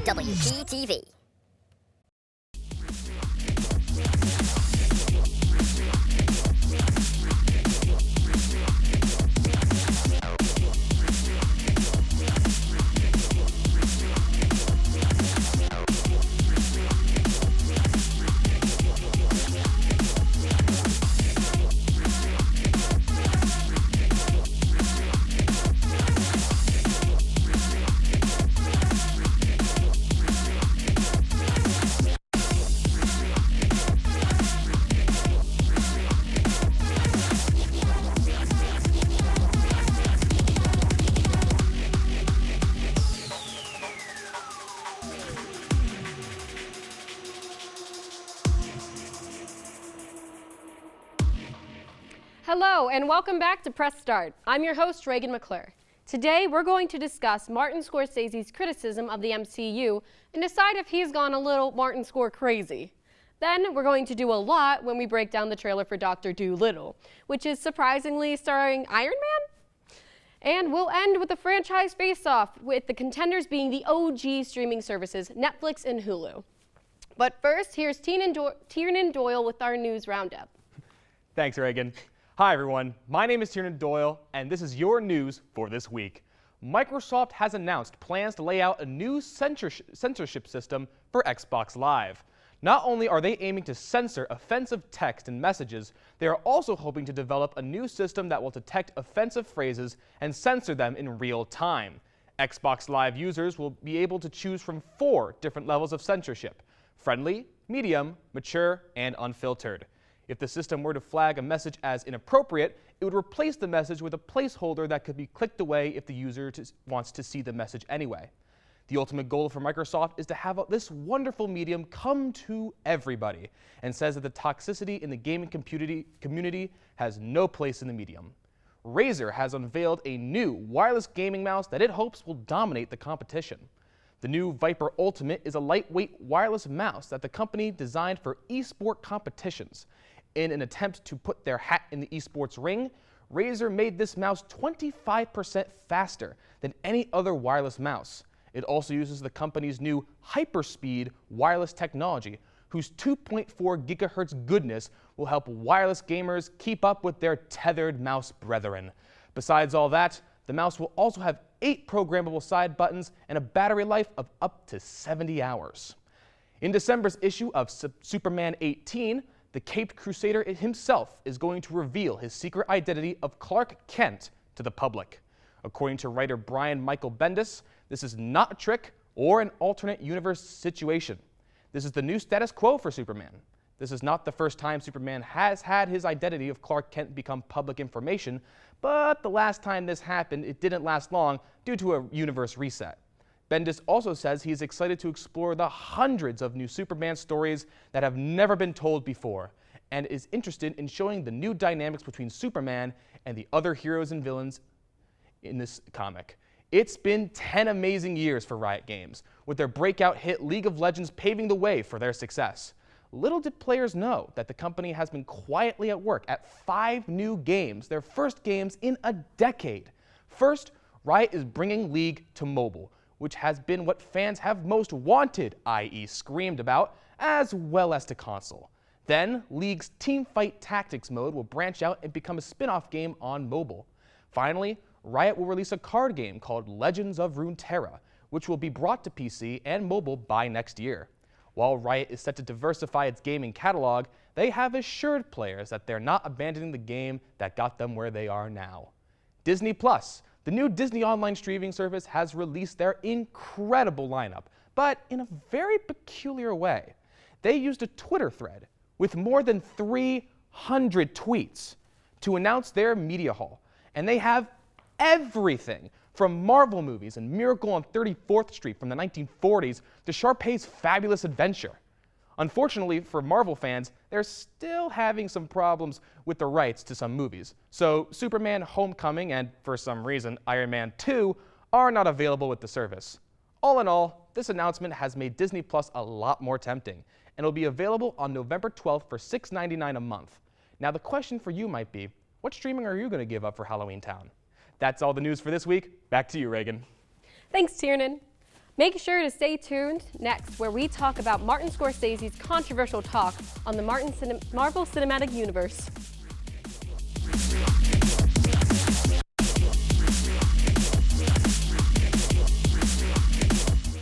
WPTV. Hello and welcome back to Press Start. I'm your host, Regan McClure. Today we're going to discuss Martin Scorsese's criticism of the MCU and decide if he's gone a little Martin Score crazy. Then we're going to do a lot when we break down the trailer for Dr. Dolittle, which is surprisingly starring Iron Man. And we'll end with a franchise face-off, with the contenders being the OG streaming services, Netflix and Hulu. But first, here's Tiernan Doyle with our news roundup. Thanks, Regan. Hi everyone, my name is Tiernan Doyle, and this is your news for this week. Microsoft has announced plans to lay out a new censorship system for Xbox Live. Not only are they aiming to censor offensive text and messages, they are also hoping to develop a new system that will detect offensive phrases and censor them in real time. Xbox Live users will be able to choose from 4 different levels of censorship: friendly, medium, mature, and unfiltered. If the system were to flag a message as inappropriate, it would replace the message with a placeholder that could be clicked away if the user wants to see the message anyway. The ultimate goal for Microsoft is to have this wonderful medium come to everybody, and says that the toxicity in the gaming community has no place in the medium. Razer has unveiled a new wireless gaming mouse that it hopes will dominate the competition. The new Viper Ultimate is a lightweight wireless mouse that the company designed for eSport competitions. In an attempt to put their hat in the esports ring, Razer made this mouse 25% faster than any other wireless mouse. It also uses the company's new hyperspeed wireless technology, whose 2.4 gigahertz goodness will help wireless gamers keep up with their tethered mouse brethren. Besides all that, the mouse will also have 8 programmable side buttons and a battery life of up to 70 hours. In December's issue of Superman 18, the Caped Crusader himself is going to reveal his secret identity of Clarke Kent to the public. According to writer Brian Michael Bendis, this is not a trick or an alternate universe situation. This is the new status quo for Superman. This is not the first time Superman has had his identity of Clarke Kent become public information, but the last time this happened, it didn't last long due to a universe reset. Bendis also says he is excited to explore the hundreds of new Superman stories that have never been told before, and is interested in showing the new dynamics between Superman and the other heroes and villains in this comic. It's been 10 amazing years for Riot Games, with their breakout hit League of Legends paving the way for their success. Little did players know that the company has been quietly at work at 5 new games, their first games in a decade. First, Riot is bringing League to mobile, which has been what fans have most wanted, i.e. screamed about, as well as to console. Then, League's Teamfight Tactics mode will branch out and become a spin-off game on mobile. Finally, Riot will release a card game called Legends of Runeterra, which will be brought to PC and mobile by next year. While Riot is set to diversify its gaming catalog, they have assured players that they're not abandoning the game that got them where they are now. Disney Plus, the new Disney online streaming service, has released their incredible lineup, but in a very peculiar way. They used a Twitter thread with more than 300 tweets to announce their media haul, and they have everything from Marvel movies and Miracle on 34th Street from the 1940s to Sharpay's Fabulous Adventure. Unfortunately for Marvel fans, they're still having some problems with the rights to some movies. So Superman Homecoming and, for some reason, Iron Man 2 are not available with the service. All in all, this announcement has made Disney Plus a lot more tempting, and it'll be available on November 12th for $6.99 a month. Now the question for you might be, what streaming are you going to give up for Halloween Town? That's all the news for this week. Back to you, Regan. Thanks, Tiernan. Make sure to stay tuned next, where we talk about Martin Scorsese's controversial talk on the Marvel Cinematic Universe.